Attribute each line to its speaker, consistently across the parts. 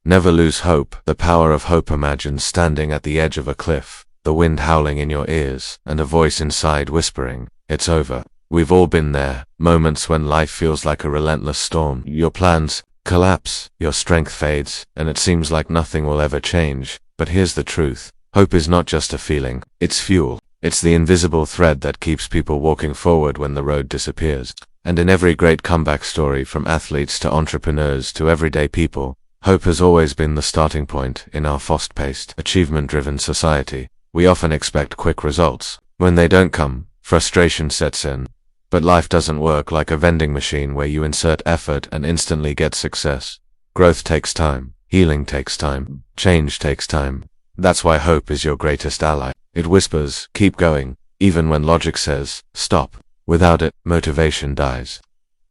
Speaker 1: Never lose hope. The power of hope. Imagine standing at the edge of a cliff, the wind howling in your ears, and a voice inside whispering, "It's over." We've all been there, moments when life feels like a relentless storm. Your plans collapse, your strength fades, and it seems like nothing will ever change. But here's the truth. Hope is not just a feeling, it's fuel. It's the invisible thread that keeps people walking forward when the road disappears. And in every great comeback story, from athletes to entrepreneurs to everyday people, hope has always been the starting point. In our fast-paced, achievement-driven society, we often expect quick results. When they don't come, frustration sets in. But life doesn't work like a vending machine where you insert effort and instantly get success. Growth takes time, healing takes time, change takes time. That's why hope is your greatest ally. It whispers, "Keep going," even when logic says, "Stop." Without it, motivation dies.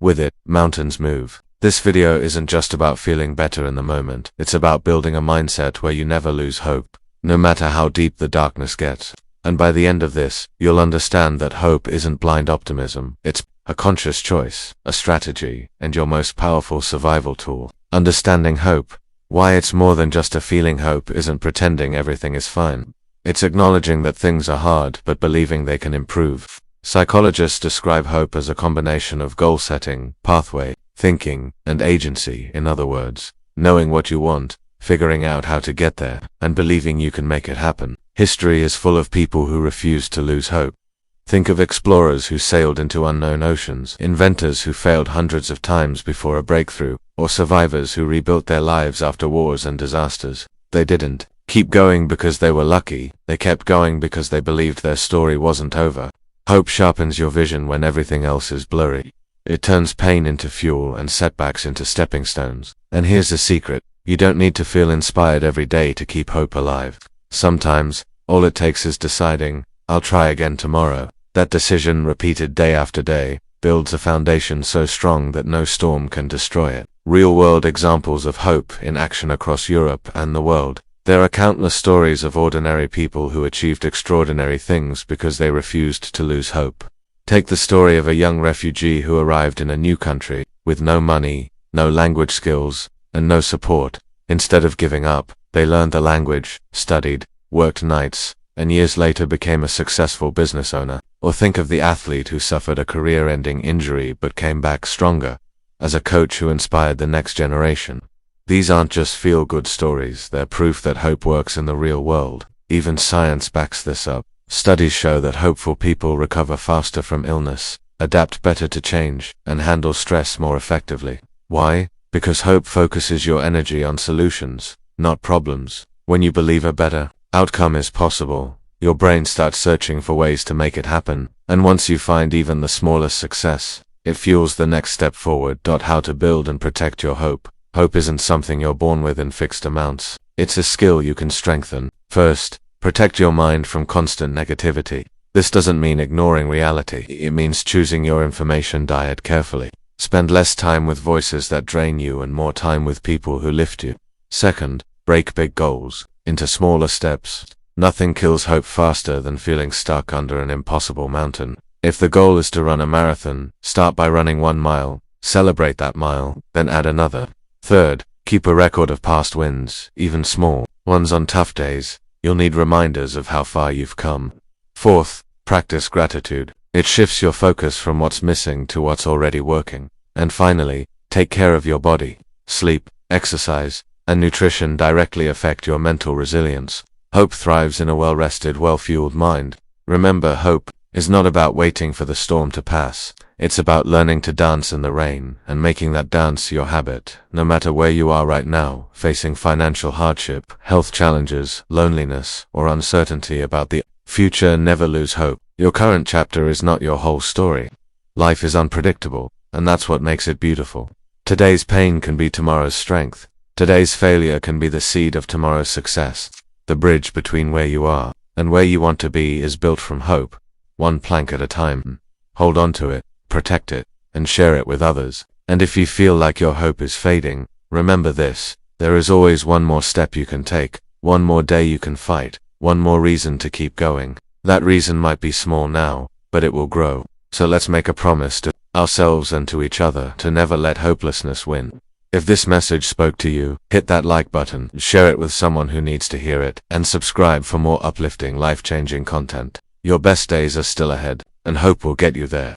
Speaker 1: With it, mountains move. This video isn't just about feeling better in the moment. It's about building a mindset where you never lose hope, no matter how deep the darkness gets. And by the end of this, you'll understand that hope isn't blind optimism. It's a conscious choice, a strategy, and your most powerful survival tool. Understanding hope. Why it's more than just a feeling. Hope isn't pretending everything is fine. It's acknowledging that things are hard, but believing they can improve. Psychologists describe hope as a combination of goal setting, pathway, thinking, and agency. In other words, knowing what you want, figuring out how to get there, and believing you can make it happen. History is full of people who refused to lose hope. Think of explorers who sailed into unknown oceans, inventors who failed hundreds of times before a breakthrough, or survivors who rebuilt their lives after wars and disasters. They didn't keep going because they were lucky. They kept going because they believed their story wasn't over. Hope sharpens your vision when everything else is blurry. It turns pain into fuel and setbacks into stepping stones. And here's the secret. You don't need to feel inspired every day to keep hope alive. Sometimes, all it takes is deciding, "I'll try again tomorrow." That decision, repeated day after day, builds a foundation so strong that no storm can destroy it. Real-world examples of hope in action across Europe and the world. There are countless stories of ordinary people who achieved extraordinary things because they refused to lose hope. Take the story of a young refugee who arrived in a new country, with no money, no language skills, and no support. Instead of giving up, they learned the language, studied, worked nights, and years later became a successful business owner. Or think of the athlete who suffered a career-ending injury but came back stronger, as a coach who inspired the next generation. These aren't just feel-good stories, they're proof that hope works in the real world. Even science backs this up. Studies show that hopeful people recover faster from illness, adapt better to change, and handle stress more effectively. Why? Because hope focuses your energy on solutions, not problems. When you believe a better outcome is possible, your brain starts searching for ways to make it happen, and once you find even the smallest success, it fuels the next step forward. How to build and protect your hope. Hope isn't something you're born with in fixed amounts. It's a skill you can strengthen. First, protect your mind from constant negativity. This doesn't mean ignoring reality. It means choosing your information diet carefully. Spend less time with voices that drain you and more time with people who lift you. Second, break big goals into smaller steps. Nothing kills hope faster than feeling stuck under an impossible mountain. If the goal is to run a marathon, start by running 1 mile, celebrate that mile, then add another. Third, keep a record of past wins, even small ones. On tough days, you'll need reminders of how far you've come. Fourth, practice gratitude. It shifts your focus from what's missing to what's already working. And finally, take care of your body. Sleep, exercise, and nutrition directly affect your mental resilience. Hope thrives in a well-rested, well-fueled mind. Remember, hope is not about waiting for the storm to pass. It's about learning to dance in the rain and making that dance your habit. No matter where you are right now, facing financial hardship, health challenges, loneliness, or uncertainty about the future, never lose hope. Your current chapter is not your whole story. Life is unpredictable, and that's what makes it beautiful. Today's pain can be tomorrow's strength. Today's failure can be the seed of tomorrow's success. The bridge between where you are and where you want to be is built from hope, one plank at a time. Hold on to it, protect it, and share it with others. And if you feel like your hope is fading, remember this: there is always one more step you can take, one more day you can fight, one more reason to keep going. That reason might be small now, but it will grow. So let's make a promise to ourselves and to each other to never let hopelessness win. If this message spoke to you, hit that like button, share it with someone who needs to hear it, and subscribe for more uplifting, life-changing content. Your best days are still ahead, and hope will get you there.